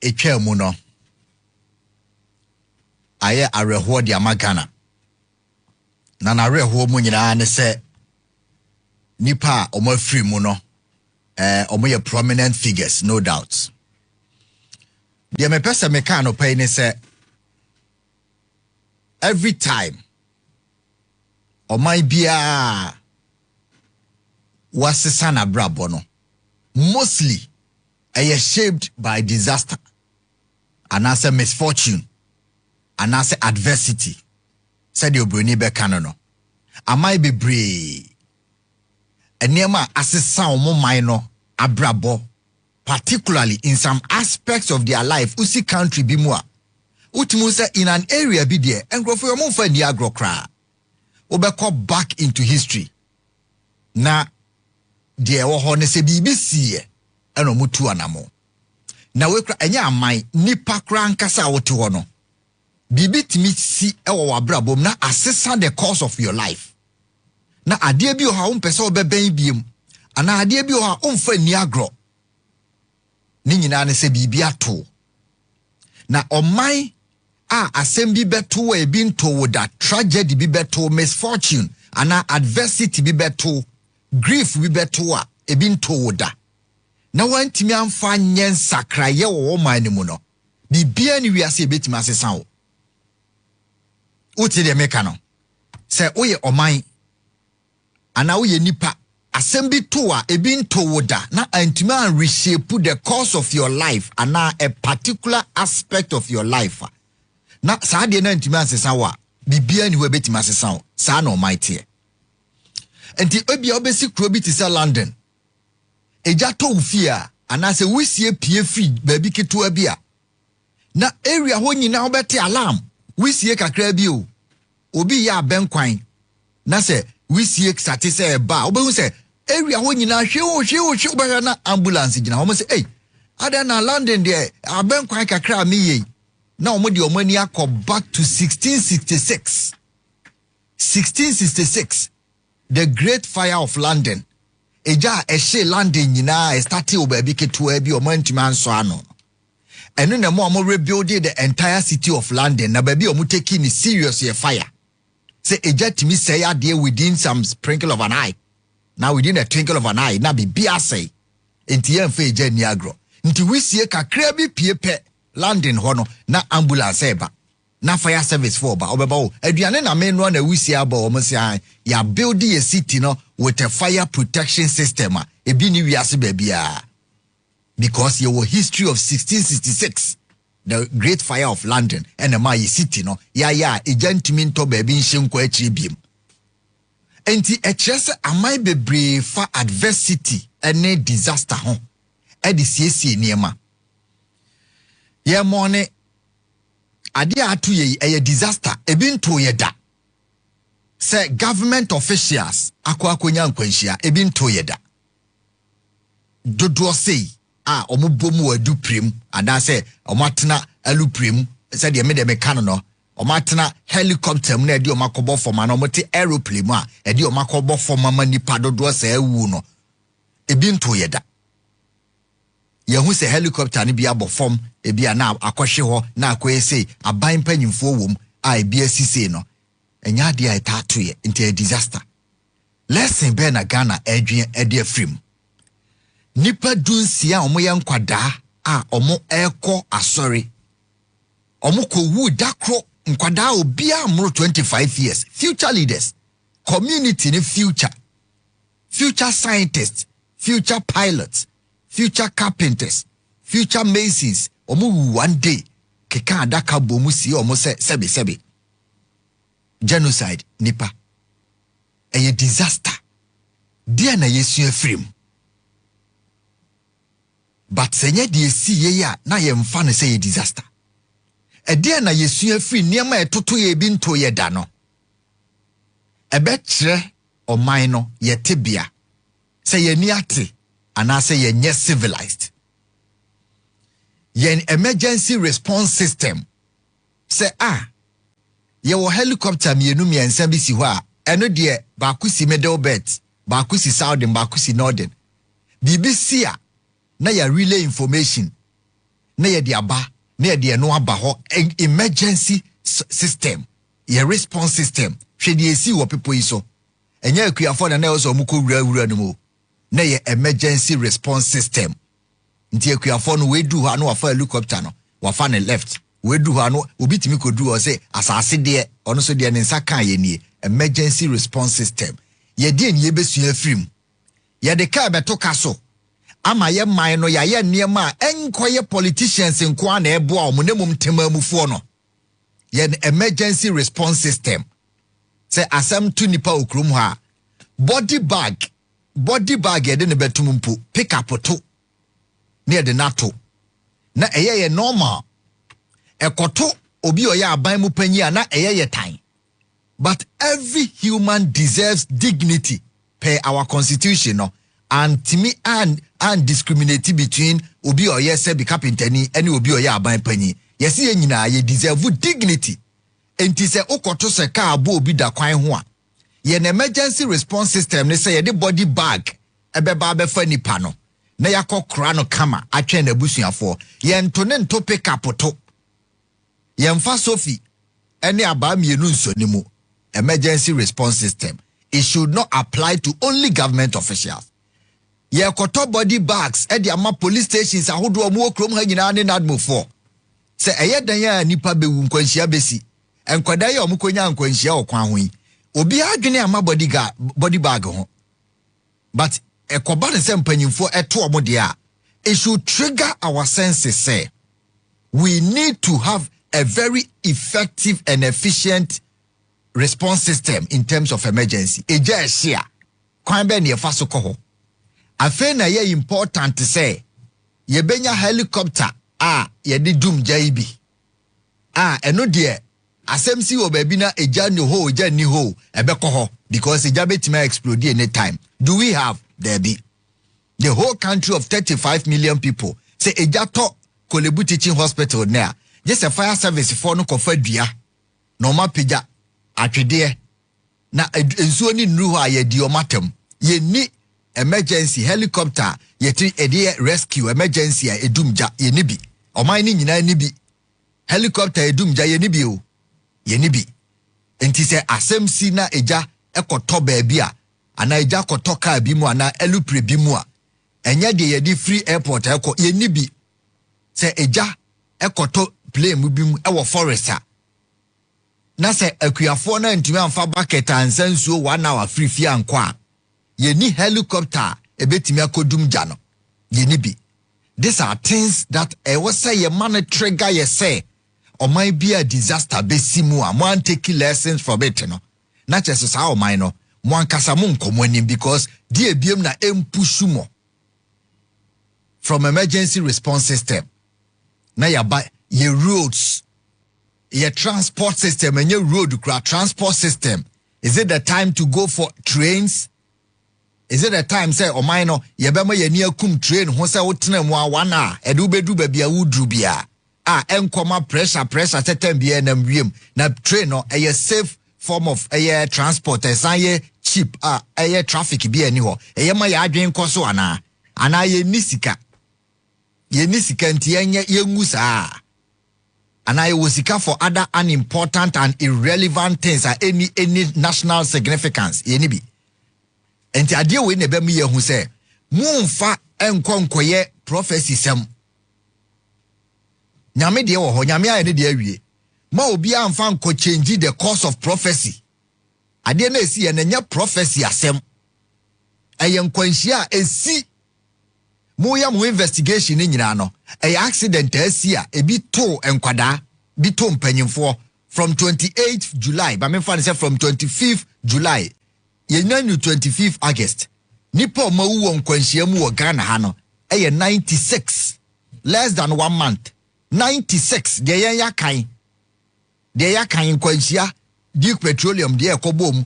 etwa mu no aye areho de amagana na na areho mu nyina ne se nipa omafiri mu no omoye prominent figures no doubt de me pesa me kan no pay ne se every time omai bia wasesa na brabo no mostly shaped by disaster and as a misfortune and as adversity said the obroni be kanono amai be brave enema asesa omo man abrabo particularly in some aspects of their life usi country bi mu a utimu say in an area bi there enkrofo yo mo fa ni agro kra obekọ back into history na de wo ho ne se bibi sie eno mutu anamo na we kra enya amai nipa kra nkasa wote ho no bibi timi si ewo wabrabom na assess the course of your life na ade bi o ha umpese obeben biem ana ade bi o ha umfa ni agro ni nyina ne se bibi ato na omai asem bi beto e bi nto da tragedy bi beto misfortune ana adversity bi beto grief bi beto a e bi nto da na wantimi amfa nyen sakraye wo man mu no bibia ni wiase betimi asesa wo uti de meka no se oye oman ana oye nipa asem bi to a e bi nto da na antimi an reshape the course of your life ana a particular aspect of your life na saa de na antimi asesa wo bibia ni we betimi asesa wo saa no mighty enti obia obesi kro bi ti se London eja to ufia ana se wisie pie free baby keto abia na area ho nyina obete alarm wisie kakra bi o obi ya benkwan na se wisie sate se ba obehu se area ho nyina hwe obehwe na ambulance gina ho se ada na London there abenkwan kakra mi ye na omo de omani akọ back to 1666 the great fire of London eja ehye London nyina start o baby keto abi omantimi anso ano eno na mo rebuild the entire city of London na baby omo take ni serious ye fire say eja timi say ade within some sprinkle of an eye now within a twinkle of an eye na be say enti ye mfa eja ni agro nti wisie kakra bi piepe London hono na ambulance eba na fire service for ba obeba o aduane na menu na wisie aba o mo say ya build a city no with a fire protection system ebi ni wiase ba bia because your history of 1666 the great fire of London and my city no ya ejantimi nto ba bi nhyenko akiri biem enti echese amai bebre fa adversity ene disaster ho e de siesie niema ye mone ade atu ye disaster ebi nto ye da say government officials akwakonya nkwanhia ebi nto ye da dodo sei omubomu wadu prem ada say omatena alu prem say de me de meka no omatena helicopter mu na de omakobo form na omote aeroplane a de omakobo form ma nipa dodo say awu no ebi nto ye da yehu say helicopter ni bia bo form ebia na akohwe ho na akoyese aban panyimfo wom ebia sise no enya de tattoo ye into a disaster lesson be na Ghana edwen ede afrim nipa dunsia omoye nkwada omo eko asori omo ko wu dakro nkwada obia amro 25 years future leaders community ni future scientists future pilots future carpenters future masons omo one day keka adaka bomu si omo sebe genocide nipa a disaster dia na yesu afrim but senye de si ye ya na ye mfa no say disaster e dia na yesu afri niam etoto ye bi nto ye da no ebe kire oman no ye tebia say ye ni ate ana say ye nye civilized ye emergency response system say ye wo helicopter mienu miensa bi si ho a eno de ba kusi middle belt ba kusi southern ba kusi northern BBC na ya relay information na ye de aba na ye de no aba ho emergency system ye response system hwe de esi wo people yi so enya akuafo na na so omukọ wura no mo na ye emergency response system nti akuafo no we du ha no wafa helicopter no wafa ne left we du ha no obi timi kodu o say asase de ono so de ne nsa kan ye nie emergency response system ye de ne ye besua film ye de ka beto kaso ama ye man no ya ye niema enkoye politicians nko na eboa o munemum temamufo no ye emergency response system say asem to nipa okrum ha body bag ye de ne betum mpo pick up to near the NATO na ye normal ekoto obi oya aban mu panyi na ye tan but every human deserves dignity per our constitution no and timi and discriminate between obi oya se be captaini any obi oya aban panyi yes ye nyina ye deserve dignity enti se okoto se ka abo obi da kwan ho a ye na emergency response system ne se ye de body bag ebeba befa nipa no na yakokra no kama atwen na busuafo ye ntone nto pick up to ye mfa Sophie any aba mienu nsonimu emergency response system it should not apply to only government officials ye koto body bags e de ama police stations ahodo omo okrom ha nyina ne nadmo for se eye dan ya nipa bewu nkwanhia besi enkwada ye omokonya nkwanhia okwan ho yi obi adwene ama body bag ho but ekoba ne se mpanyimfo eto omo de a it should trigger our senses say we need to have a very effective and efficient response system in terms of emergency eja share kwan be ne fa so ko ho afen na ye important to say ye benya helicopter ye de dum jai bi eno de asem si obabi na eja ni ho eja ni ho ebeko ho because eja betima explode any time do we have there be the whole country of 35 million people say eja to Kolebu teaching hospital now just a fire service for no kofa dua normal pija atwede na ensuo ni nru ho aye di omatem ye ni emergency helicopter yeti ede rescue emergency edumja ye ni bi oman ni nyina ni bi helicopter edumja ye ni bi o ye ni bi enti se asem si na eja ekoto baabi a ana eja koto car bi mu ana elupre bi mu a enye de ye di free airport eko ye ni bi se eja ekoto plane mu bi mu ewo forest a na se akuafo na ntumi amfa bucket ansansuo 1 hour free fi anko a ye ni helicopter ebetimi akodum ja no ye ni bi these are things that was say ye man trigger ye say or might be a disaster besimu a mo take lessons from it no na chese sa o man no mo ankasa mo nkomonim because die ebiem na empushu mo from emergency response system na ya ba ye roads ye transport system and your road transport system is it the time to go for trains? Is it a time say o mine no ye be ma ye ni akum train ho say wotena mu a 1 hour e do bedu ba bia wudru bia enkoma pressure setem bia na wiem na train no a safe form of transport ye cheap ye traffic bia ni ho ye ma ya adwen koso ana ye nisika nti ye ngusa ana ye wosika for other unimportant and irrelevant things any national significance ye ni bi enti ade we ne be me ye hu se mumfa enkonkoye prophecy sem nyame de wo ho nyame aye ne de awie ma obi amfa nko change the course of prophecy ade na esi ye na nya prophecy asem eye nkwanhia esi mu ya mu investigation ni nyina no eye accident esi a ebi to enkwada bi to mpanyimfo from 28th July ba me fa say from 25th July ye nanu 25th August nipa ma wo nkwanhia mu wo Ghana ha no 96 less than 1 month 96 de yen yakan nkwanhia Duke Petroleum de ekobom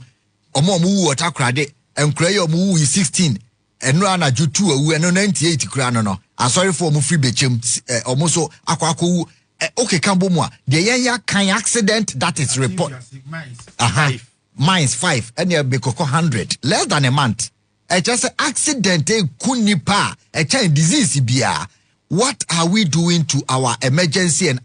omo wu otakrade enkraye omo wu 16 eno ana jutu awu eno 98 kura no asori for omo free bechem omo so akwako wu okay kambo mu a de yen yakan accident that is report mines 5 and you be 100 less than a month just accident kunipa a chain disease bia what are we doing to our emergency and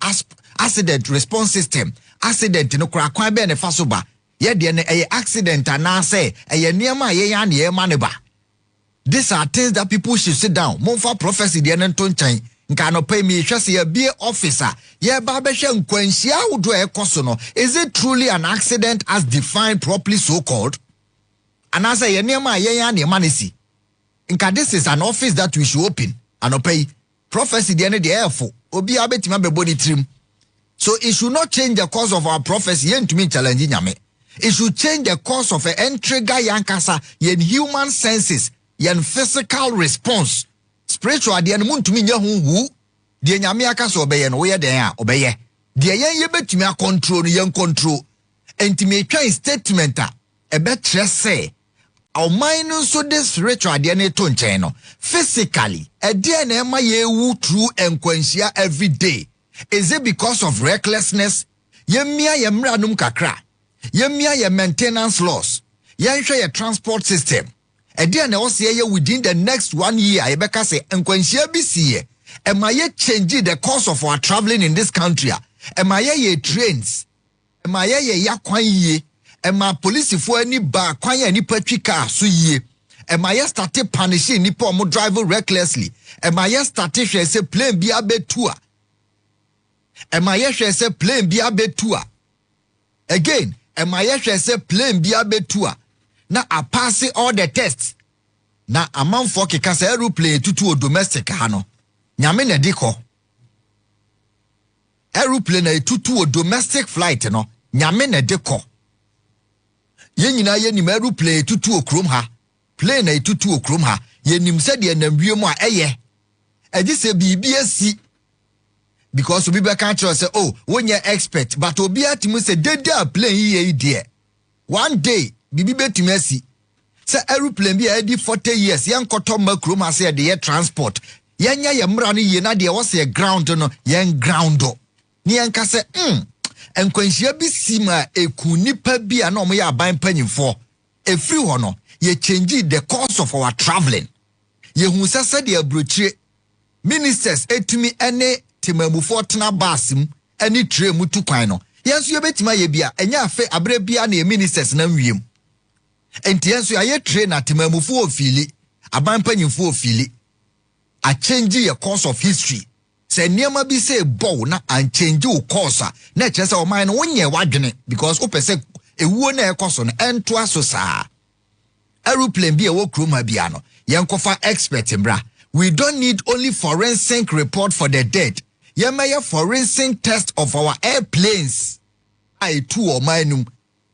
accident response system? Accident no kura kwan be ne fasoba. Ye de ne accident anase niema ye ya niema ne ba. These are things that people should sit down. Monfa prophecy de ne tonchan. Nka no pay me hwese ye be officer. Ye ba be hwe nkwanhia wodo ekoso no. Is it truly an accident as defined properly so called? Anase ye niema ye ya niema ne si. Nka this is an office that we should open. Anopay prophecy de ne de efo. Obi abetima be body trim. So it should not change the course of our prophecy yen to me challenge nyame. It should change the course of entrega yankasa yen human senses, yen physical response. Spiritual de yen to me hu de nyame aka so obeye no we den a obeye. De yen ye betumi a control yen control. Enti me twa statement a ebe tre say our no so this spiritual de ne to nchen no physically e de na ema ye wu through enkwanhia every day. Is it because of recklessness? Yemia yemra num kakra. Yemia ye maintenance loss. Yenhwe ye transport system. Ede na wose ye within the next 1 year ebeka say enkwanhia bi siye. Ema ye change the course of our traveling in this country. Ema ye trains. Ema ye yakwan ye. Ema policefo ani ba kwan ye ni patwi car so ye. Ema ye start punishing ni po mo drive recklessly. Ema ye start hwe say plane bi abetua. Ema ye hwe say plane bi abetua. Again, ema ye hwe say plane bi abetua. Na a pass all the tests. Na amanfo keka say aeroplane tutu o domestic ha no. Nyame na diko. Aeroplane tutu o domestic flight no. Nyame na diko. Ye nyina ye nim aeroplane tutu o krom ha. Plane tutu o krom ha. Ye nim se de na wiem a eye. Eji se bibi asi. Because obi be can say, oh, when you're expert, but obi atimu say they plane ye there. One day, bibi betumi asi. Say aeroplane be ready 40 years. Yan koto makrom ase de transport. Yanya ye mra no ye na de was ye ground no, yen ground up. Ni yanka say, enkwanhia bi sima eku nipa bi a na omo ye aban panyimfo. Efri ho no, ye change the course of our traveling. Ye hu say de abrochire ministers etumi ene timamufo tena basim ani tre mutu kwan no yenso ye betima ye bia enya afe abre bia na ministers na wiem enti yenso ye tre na timamufo ofili abanpanyimfo ofili a change your course of history say niema bi say bow na an change your course na che say o man no wonye wadwene because opese ewuo na ekoso no ento aso saa aeroplane bi e wo kroma bia no yenkofa expert mbra. We don't need only forensic report for the dead. Yemaya forensic test of our airplanes. I too or minum.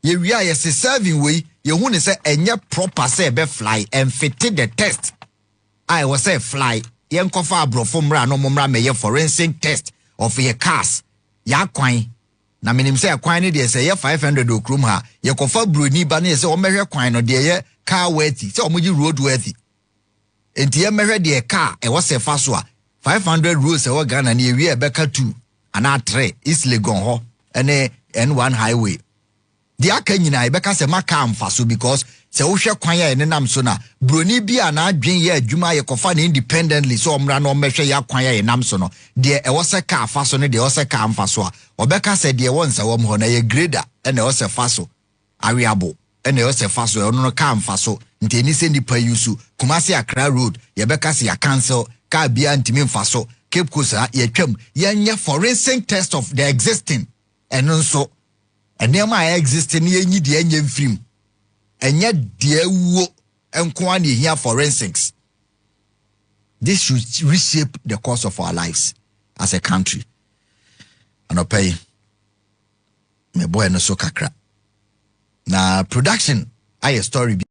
Ye we are serving way. Ye who say enya proper say be fly and fitted the test. I was say fly. Yen kofa bro fomra no momra me ye forensic test of your cars. Ya kwan. Na minim say kwan ni de say ye 500 okrum ha. Ye kofa bro ni ba na say o mehwe kwan no de ye car worthy. Say omoji road worthy. Enti ye mehwe de car e was a faso a 500 rules e wo Ghana na ewie ebeka 2 ana 3 East Legon ho ene N1 highway. De aka nyina ebeka se maka amfaso because se wo hwe kwan ya ene nam so na broni bia na adwen ye adwuma ye kofa na independently so omra na omehwe ya kwan ya enam so no de e wo se ka afaso ne de wo se ka amfaso a obeka se de won se wo ho na ye grader ene wo se faso ariable ene wo se faso ono no ka amfaso nti eni se nipa yusu Kumasi Accra road ye beka se ya cancel ka bia ntimi mfaso Cape Coast ye twam ye forensic test of the existing eno nso enema existing ye nyi de enye mfrim enye de awuo enko an here forensics. This should reshape the course of our lives as a country. Anopay me boy no so kakra na production aye story